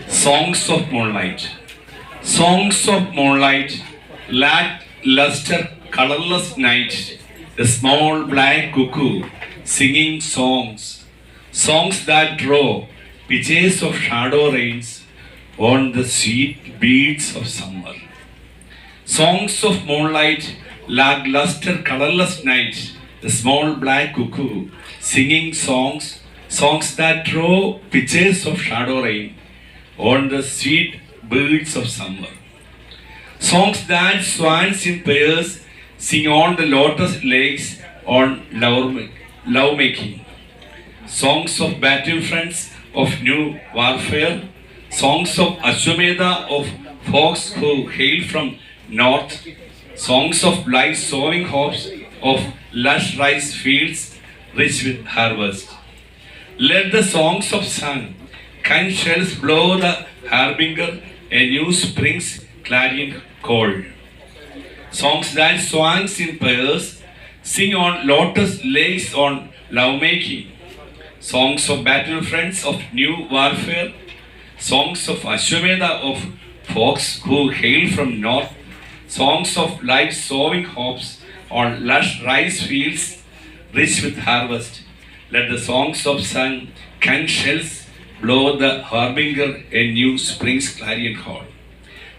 Songs of Moonlight. Songs of moonlight, lackluster, colorless night, a small black cuckoo singing songs, songs that draw pictures of shadow rains on the sweet beads of summer. Songs of moonlight, lackluster, colorless night, a small black cuckoo singing songs, songs that draw pictures of shadow rain on the sweet birds of summer. Songs that swans in pairs sing on the lotus lakes on love-making. Songs of battlefronts of new warfare. Songs of Ashwamedha of folks who hail from north. Songs of life sowing hopes of lush rice fields rich with harvest. Let the songs of sun, kind shells blow the harbinger, a new spring's clarion call. Songs that swans in pairs sing on lotus lakes on lovemaking. Songs of battlefronts of new warfare. Songs of Ashwamedha of folks who hail from north. Songs of life sowing hopes on lush rice fields rich with harvest. Let the songs of sun, kind shells blow the harbinger, a new spring's clarion call.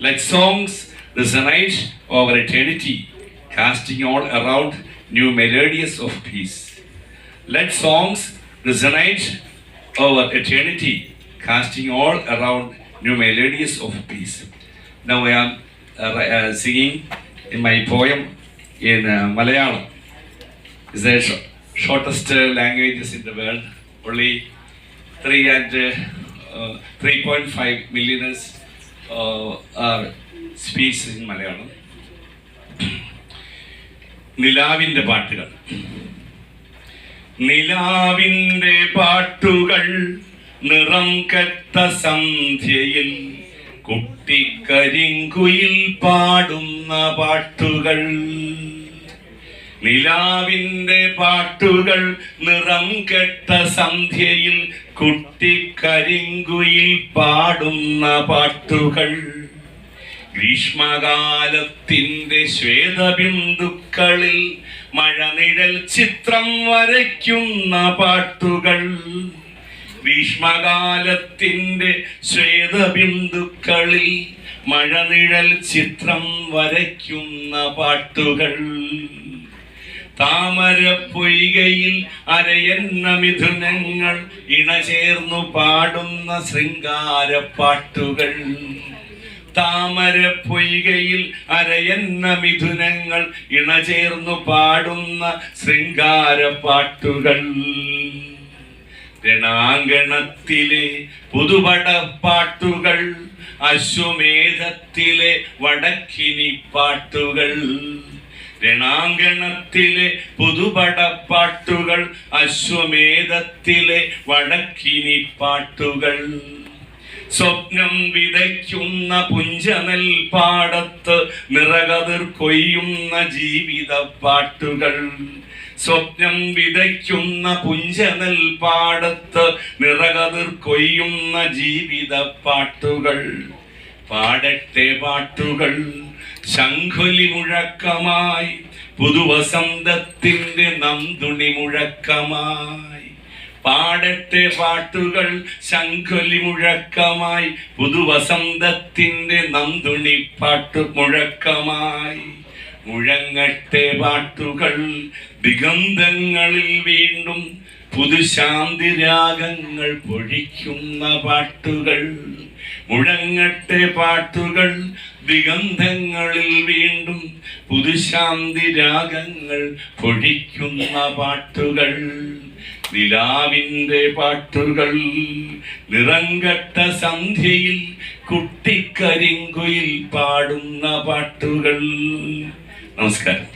Let songs resonate over eternity, casting all around new melodies of peace. Let songs resonate over eternity, casting all around new melodies of peace. Now I am singing in my poem in Malayalam. It's the shortest languages in the world. Only 3.5 million are speaks in Malayalam. നിലാവിൻ്റെ പാട്ടുകൾ. നിലാവിൻ്റെ പാട്ടുകൾ നിറം കെട്ട സന്ധ്യയിൽ കുട്ടിക്കരിങ്കുയിൽ പാടുന്ന പാട്ടുകൾ. നിലാവിൻ്റെ പാട്ടുകൾ നിറം കെട്ട സന്ധ്യയിൽ കുട്ടിക്കരിങ്കുയിൽ പാടുന്ന പാട്ടുകൾ. ഗ്രീഷ്മകാലത്തിൻ്റെ ശ്വേതബിന്ദുക്കളിൽ മഴനിഴൽ ചിത്രം വരയ്ക്കുന്ന പാട്ടുകൾ. ഗ്രീഷ്മകാലത്തിൻ്റെ ശ്വേതബിന്ദുക്കളിൽ മഴനിഴൽ ചിത്രം വരയ്ക്കുന്ന പാട്ടുകൾ. താമരപ്പൊയ്കയിൽ അരയന്ന മിഥുനങ്ങൾ ഇണചേർന്നു പാടുന്ന ശൃംഗാരപ്പാട്ടുകൾ. താമരപ്പൊയ്കയിൽ അരയന്ന മിഥുനങ്ങൾ ഇണചേർന്നു പാടുന്ന ശൃംഗാരപ്പാട്ടുകൾ. രണാങ്കണത്തിലെ പുതുപടപ്പാട്ടുകൾ, അശ്വമേധത്തിലെ വടക്കിനി പാട്ടുകൾ. രണാങ്കണത്തിലെ പുതുപടപ്പാട്ടുകൾ, അശ്വമേധത്തിലെ വടക്കിനി പാട്ടുകൾ. സ്വപ്നം വിതയ്ക്കുന്ന പുഞ്ചനെൽ പാടത്ത് നിറകതിർ കൊയ്യുന്ന ജീവിത പാട്ടുകൾ. സ്വപ്നം വിതയ്ക്കുന്ന പുഞ്ചനെൽ പാടത്ത് നിറകതിർ കൊയ്യുന്ന ജീവിത പാട്ടുകൾ. പാടട്ടെ പാട്ടുകൾ ശംഖുലി മുഴക്കമായി, പുതുവസന്തത്തിൻ്റെ നന്ദുണി മുഴക്കമായി. പാടട്ടെ പാട്ടുകൾ ശംഖുലി മുഴക്കമായി, പുതുവസന്തത്തിൻ്റെ നന്ദുണി പാട്ടു മുഴക്കമായി. മുഴങ്ങട്ടെ പാട്ടുകൾ ദിഗന്ധങ്ങളിൽ വീണ്ടും പുതുശാന്തി രാഗങ്ങൾ പൊഴിക്കുന്ന പാട്ടുകൾ. മുഴങ്ങട്ടെ പാട്ടുകൾ ദിഗന്ധങ്ങളിൽ വീണ്ടും പുതുശാന്തി രാഗങ്ങൾ പൊഴിക്കുന്ന പാട്ടുകൾ. നിലാവിൻ്റെ പാട്ടുകൾ നിറങ്കട്ട സന്ധ്യയിൽ കുട്ടിക്കരിങ്കുയിൽ പാടുന്ന പാട്ടുകൾ. നമസ്കാരം.